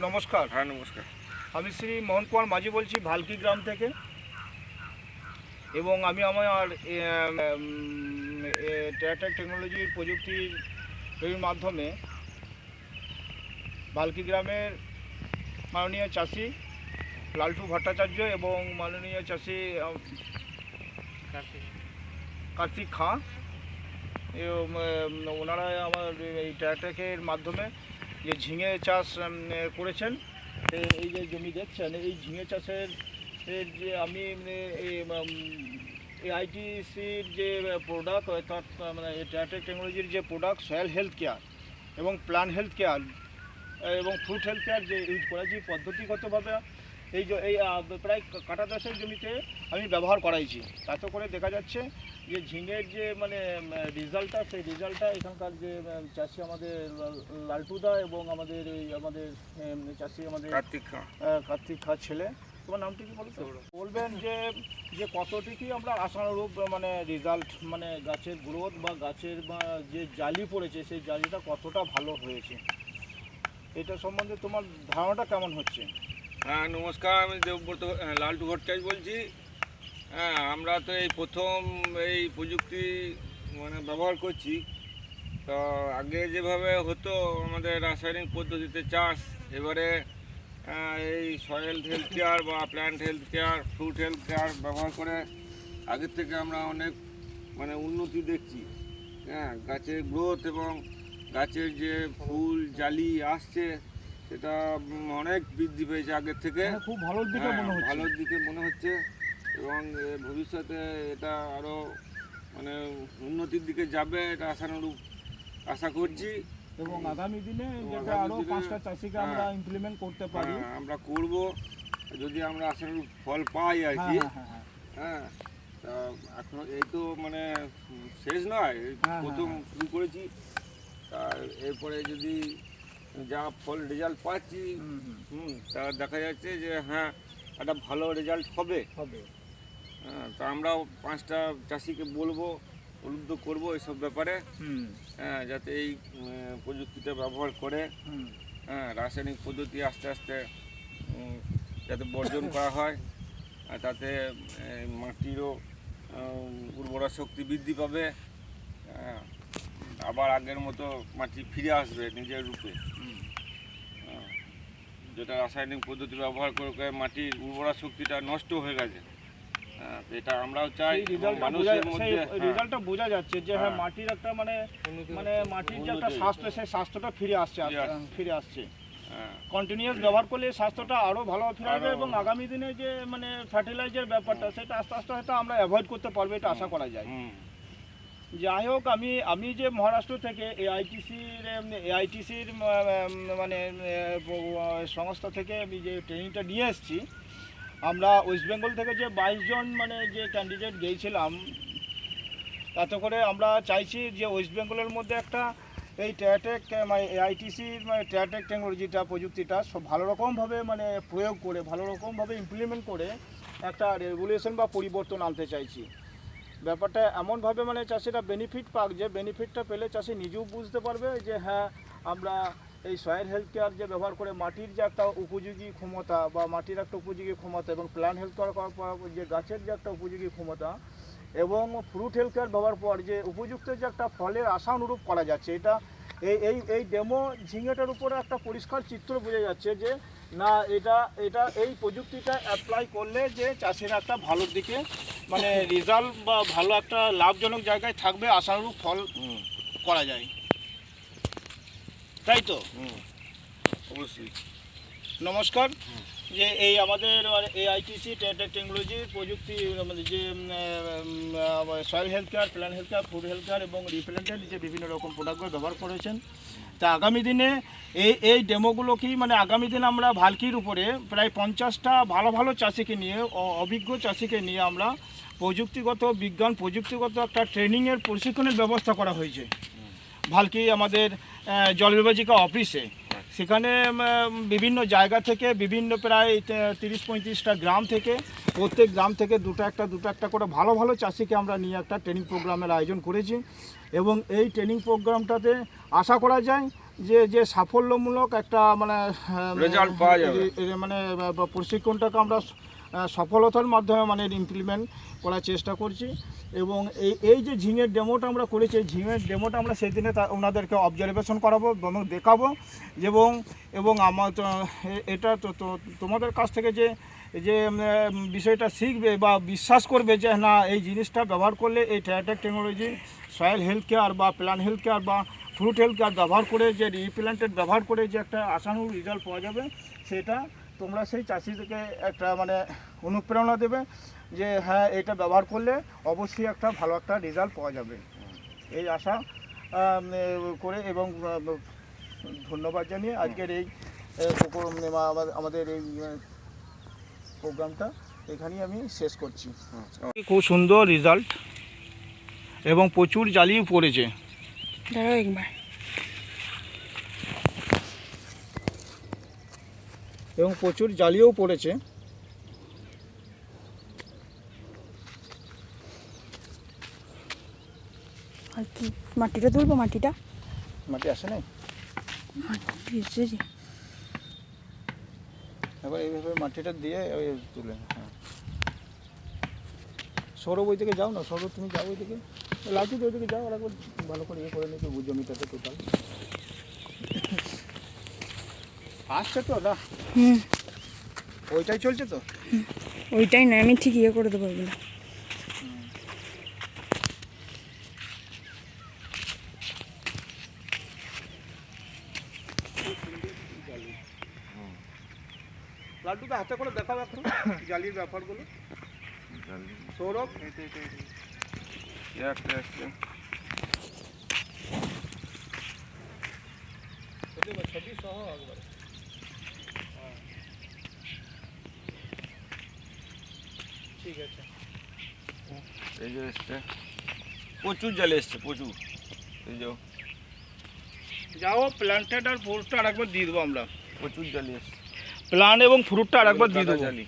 নমস্কার। হ্যাঁ, নমস্কার। আমি শ্রী মোহন কুমার মাঝি বলছি ভালকি গ্রাম থেকে, এবং আমি আমার ট্র্যাক্টর টেকনোলজির প্রযুক্তির মাধ্যমে ভালকি গ্রামের মাননীয় চাষি লালটু ভট্টাচার্য এবং মাননীয় চাষি কার্তিক খাঁ, ওনারা আমার এই ট্র্যাক্টরের মাধ্যমে যে ঝিঙে চাষ করেছেন। এই যে জমি দেখছেন, এই ঝিঙে চাষের যে আমি এআইটিসির যে প্রোডাক্ট, অর্থাৎ মানে ট্র্যাক্টর টেকনোলজির যে প্রোডাক্ট সয়েল হেলথ কেয়ার এবং প্ল্যান্ট হেলথ কেয়ার এবং ফ্রুট হেলথ কেয়ার যে ইউজ করেছি পদ্ধতিগতভাবে এই প্রায় কাটা 10 জমিতে আমি ব্যবহার করাইছি। তাতে করে দেখা যাচ্ছে যে ঝিঙের যে মানে রেজাল্টটা, সেই রেজাল্টটা এখানকার যে চাষি আমাদের লালটুদা এবং আমাদের চাষি আমাদের কার্তিক খাঁ ছেলে, তোমার নামটি কি বলবেন যে কতটুকু আমরা আশানুরূপ মানে রেজাল্ট, মানে গাছের গ্রোথ বা গাছের বা যে জালি পড়েছে সেই জালিটা কতটা ভালো হয়েছে, এটা সম্বন্ধে তোমার ধারণাটা কেমন হচ্ছে? হ্যাঁ, নমস্কার। আমি দেবব্রত লালটু ভট্টাচার্য বলছি। হ্যাঁ, আমরা তো এই প্রথম এই প্রযুক্তি মানে ব্যবহার করছি। তো আগে যেভাবে হতো আমাদের রাসায়নিক পদ্ধতিতে চাষ, এবারে এই সয়েল হেলথ কেয়ার বা plant health care, fruit health care ব্যবহার করে আগের থেকে আমরা অনেক মানে উন্নতি দেখছি। হ্যাঁ, গাছের গ্রোথ এবং গাছের যে ফুল জালি আসছে সেটা অনেক বৃদ্ধি পেয়েছে আগের থেকে। খুব ভালোর দিকে মনে হচ্ছে এবং ভবিষ্যতে এটা আরও মানে উন্নতির দিকে যাবে, এটা আশানুরূপ আশা করছি। এবং আগামী দিনে যাতে আরও 5টা চাষিকে আমরা ইমপ্লিমেন্ট করতে পারি, আমরা করব যদি আমরা আশানুরূপ ফল পাই আর কি। হ্যাঁ, তা এখন এই তো মানে শেষ নয়, প্রথম শুরু করেছি। তা এরপরে যদি যা ফল রেজাল্ট পাচ্ছি, তা দেখা যাচ্ছে যে হ্যাঁ একটা ভালো রেজাল্ট হবে। হ্যাঁ, তা আমরাও 5টা চাষিকে বলবো, উদ্বুদ্ধ করবো এইসব ব্যাপারে। হ্যাঁ, যাতে এই প্রযুক্তিটা ব্যবহার করে হ্যাঁ রাসায়নিক পদ্ধতি আস্তে আস্তে যাতে বর্জন করা হয়, আর তাতে মাটিরও উর্বরা শক্তি বৃদ্ধি পাবে। আবার আগের মতো মাটি ফিরে আসবে নিজের রূপে। যেটা রাসায়নিক পদ্ধতি ব্যবহার করে মাটির উর্বরা শক্তিটা নষ্ট হয়ে গেছে, এটা আমরাও চাই। মানুষের মধ্যে রেজাল্টটা বোঝা যাচ্ছে যে হ্যাঁ মাটির একটা মানে মাটির যে একটা স্বাস্থ্য, সেই স্বাস্থ্যটা ফিরে আসছে। কন্টিনিউয়াস ব্যবহার করলে স্বাস্থ্যটা আরও ভালো ফিরে আসবে এবং আগামী দিনে যে মানে ফার্টিলাইজার ব্যাপারটা সেটা আস্তে আস্তে হয়তো আমরা অ্যাভয়েড করতে পারবো, এটা আশা করা যায়। যাই হোক, আমি যে মহারাষ্ট্র থেকে এআইটিসির মানে সংস্থা থেকে আমি যে ট্রেনিংটা নিয়ে এসেছি, আমরা ওয়েস্ট বেঙ্গল থেকে যে 22 জন মানে যে ক্যান্ডিডেট গিয়েছিলাম, তাতে করে আমরা চাইছি যে ওয়েস্ট বেঙ্গলের মধ্যে একটা এই ট্র্যাটেক মানে এআইটিসির মানে ট্র্যাটেক টেকনোলজিটা প্রযুক্তিটা সব ভালো রকমভাবে মানে প্রয়োগ করে, ভালো রকমভাবে ইমপ্লিমেন্ট করে একটা রেগুলেশন বা পরিবর্তন আনতে চাইছি। ব্যাপারটা এমনভাবে মানে চাষিরা বেনিফিট পাক, যে বেনিফিটটা পেলে চাষি নিজেও বুঝতে পারবে যে হ্যাঁ আমরা এই সয়েল হেলথ কেয়ার যে ব্যবহার করে মাটির যে একটা উপযোগী ক্ষমতা বা মাটির একটা উপযোগী ক্ষমতা এবং প্ল্যান্ট হেলথ কেয়ার করার পর যে গাছের যে একটা উপযোগী ক্ষমতা এবং ফ্রুট হেলথ কেয়ার ব্যবহার পর যে উপযুক্ত যে একটা ফলের আশানুরূপ করা যাচ্ছে, এটা এই ডেমো ঝিঙেটার উপরে একটা পরিষ্কার চিত্র বোঝা যাচ্ছে যে না এটা এই প্রযুক্তিটা অ্যাপ্লাই করলে যে চাষিরা একটা ভালোর দিকে মানে রেজাল্ট বা ভালো একটা লাভজনক জায়গায় থাকবে, আশানুরূপ ফল করা যায়, তাই তো? অবশ্যই। নমস্কার। যে এই আমাদের এআইটিসি ট্র্যাক্টর টেকনোলজির প্রযুক্তি আমাদের যে soil health care, plant health care, food health care এবং রিপ্লেন্টেড যে বিভিন্ন রকম প্রোডাক্টগুলো ব্যবহার করেছেন, তা আগামী দিনে এই ডেমোগুলোকেই মানে আগামী দিনে আমরা ভালকির উপরে প্রায় 50টা ভালো চাষিকে নিয়ে, অভিজ্ঞ চাষিকে নিয়ে আমরা প্রযুক্তিগত একটা ট্রেনিংয়ের প্রশিক্ষণের ব্যবস্থা করা হয়েছে ভালকি আমাদের জলবিভাজিকা অফিসে। সেখানে বিভিন্ন জায়গা থেকে বিভিন্ন প্রায় 30-35টা গ্রাম থেকে, প্রত্যেক গ্রাম থেকে দুটো একটা করে ভালো চাষিকে আমরা নিয়ে একটা ট্রেনিং প্রোগ্রামের আয়োজন করেছি এবং এই ট্রেনিং প্রোগ্রামটাতে আশা করা যায় যে যে সাফল্যমূলক একটা মানে Result পাওয়া যাবে। মানে প্রশিক্ষণটাকে আমরা সফলতার মাধ্যমে মানে ইমপ্লিমেন্ট করার চেষ্টা করছি। এবং এই যে ঝিঙের ডেমোটা আমরা করেছি, এই ঝিঙের ডেমোটা আমরা সেই দিনে ওনাদেরকে অবজারভেশন করাবো এবং দেখাবো। এবং আমার এটা তোমাদের কাছ থেকে যে যে বিষয়টা শিখবে বা বিশ্বাস করবে যে না এই জিনিসটা ব্যবহার করলে এই ট্রাইটেক টেকনোলজি সয়েল হেলথ কেয়ার বা প্ল্যান্ট হেলথ কেয়ার বা ফ্রুট হেলথ কেয়ার ব্যবহার করে যে রিপ্ল্যান্টেড ব্যবহার করে যে একটা আশানুরূপ রেজাল্ট পাওয়া যাবে, সেটা তোমরা সেই চাষিদেরকে একটা মানে অনুপ্রেরণা দেবে যে হ্যাঁ এটা ব্যবহার করলে অবশ্যই একটা ভালো একটা রেজাল্ট পাওয়া যাবে, এই আশা করে। এবং ধন্যবাদ জানিয়ে আজকের এই আমাদের এই প্রোগ্রামটা এখানেই আমি শেষ করছি। খুব সুন্দর রেজাল্ট এবং প্রচুর জালিও পড়েছে। এবং প্রচুর জালিও পড়েছে। আর কি মাটিটা তুলবো? মাটি আসে নাই, এসেছে। এবার এইভাবে মাটিটা দিয়ে ওই তুলে। হ্যাঁ, সৌরভ ওই দিকে যাও না, সৌরভ তুমি যাও ওই দিকে, লাজু ওই দিকে যাও, আর একবার ভালো করে ইয়ে করে নিতে জমিটাতে টোটাল আসছে তো না। ওইটাই চলছে তো, ওইটাই না, আমি ঠিক ইয়ে করে দেবো ওইগুলো। লাড্ডুকে হাতে করে দেখাও একটু জালির ব্যাপারগুলো। সৌরভ ছবি সহ একবারে। ঠিক আছে, এই যে এসছে, প্রচুর জালে এসছে, প্রচুর। এই যে যাও প্ল্যান্টেড আর ফ্রুটটা আরেকবার দিয়ে দেবো আমরা। প্রচুর জালি এসছে, প্ল্যান্ট এবং ফ্রুটটা আরেকবার দিয়ে দেবো। জালি।